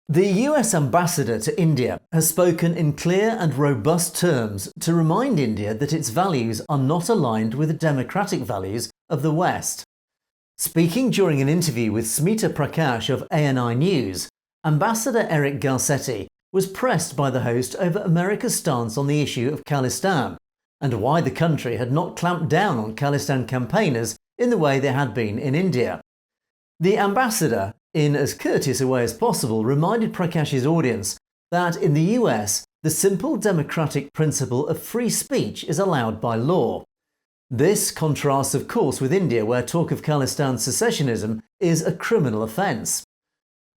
The US ambassador to India has spoken in clear and robust terms to remind India that its values are not aligned with the democratic values of the West. Speaking during an interview with Smita Prakash of ANI News, Ambassador Eric Garetti was pressed by the host over America's stance on the issue of Khalistan and why the country had not clamped down on Khalistan campaigners in the way they had been in India. The ambassador, in as courteous a way as possible, reminded Prakash's audience that in the US, the simple democratic principle of free speech is allowed by law. This contrasts, of course, with India, where talk of Khalistan secessionism is a criminal offence.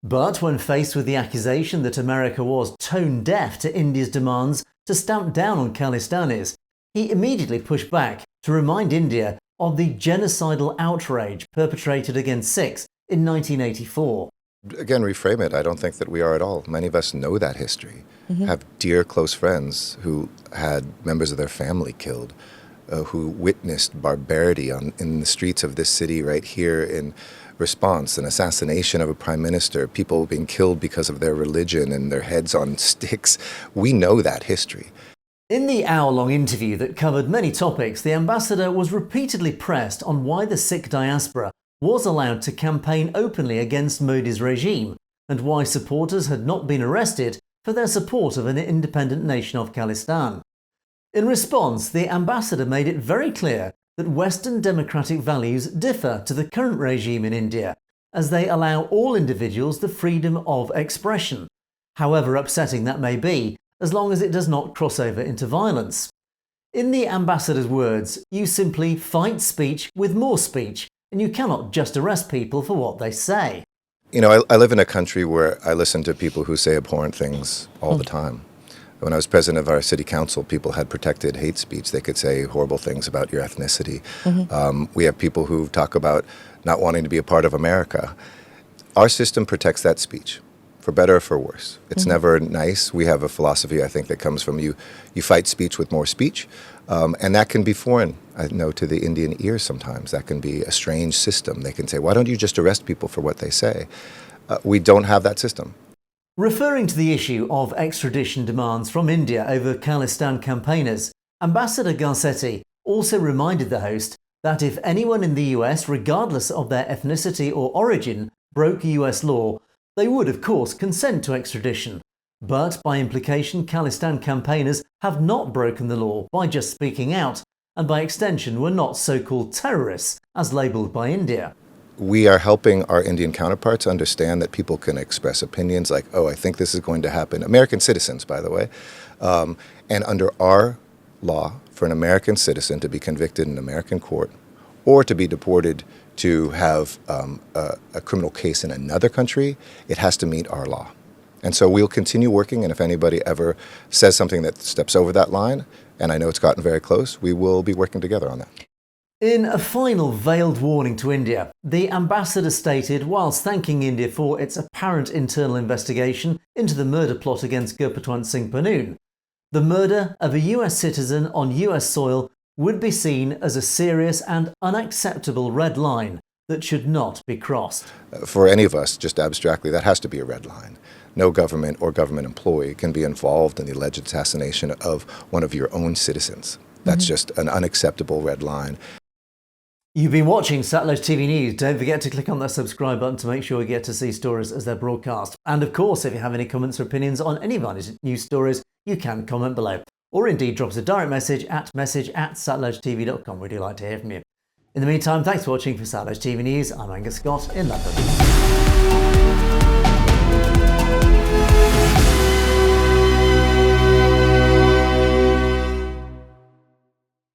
But when faced with the accusation that America was tone deaf to India's demands to stamp down on Khalistanis, he immediately pushed back to remind India of the genocidal outrage perpetrated against Sikhs in 1984. Again, reframe it. I don't think that we are at all. Many of us know that history, have dear close friends who had members of their family killed, who witnessed barbarity in the streets of this city right here in response, an assassination of a prime minister, people being killed because of their religion and their heads on sticks. We know that history. In the hour-long interview that covered many topics, the ambassador was repeatedly pressed on why the Sikh diaspora was allowed to campaign openly against Modi's regime and why supporters had not been arrested for their support of an independent nation of Khalistan. In response, the ambassador made it very clear that Western democratic values differ to the current regime in India, as they allow all individuals the freedom of expression, however upsetting that may be, as long as it does not cross over into violence. In the ambassador's words, you simply fight speech with more speech, and you cannot just arrest people for what they say. You know, I live in a country where I listen to people who say abhorrent things all the time. When I was president of our city council, people had protected hate speech. They could say horrible things about your ethnicity. We have people who talk about not wanting to be a part of America. Our system protects that speech, for better or for worse. It's never nice. We have a philosophy, I think, that comes from you fight speech with more speech. And that can be foreign, I know, to the Indian ear sometimes. That can be a strange system. They can say, why don't you just arrest people for what they say? We don't have that system. Referring to the issue of extradition demands from India over Khalistan campaigners, Ambassador Garetti also reminded the host that if anyone in the US, regardless of their ethnicity or origin, broke US law, they would of course consent to extradition. But by implication, Khalistan campaigners have not broken the law by just speaking out, and by extension were not so-called terrorists as labelled by India. We are helping our Indian counterparts understand that people can express opinions like, oh, I think this is going to happen. American citizens, by the way. And under our law, for an American citizen to be convicted in an American court or to be deported to have a criminal case in another country, it has to meet our law. And so we'll continue working, and if anybody ever says something that steps over that line, and I know it's gotten very close, we will be working together on that. In a final veiled warning to India, the ambassador stated, whilst thanking India for its apparent internal investigation into the murder plot against Gurpatwant Singh Pannoon, the murder of a US citizen on US soil would be seen as a serious and unacceptable red line that should not be crossed. For any of us, just abstractly, that has to be a red line. No government or government employee can be involved in the alleged assassination of one of your own citizens. That's just an unacceptable red line. You've been watching Satellite TV News. Don't forget to click on that subscribe button to make sure you get to see stories as they're broadcast. And of course, if you have any comments or opinions on any of our news stories, you can comment below. Or indeed drop us a direct message at message@satellitetv.com. We'd like to hear from you. In the meantime, thanks for watching for Satellite TV News. I'm Angus Scott in London.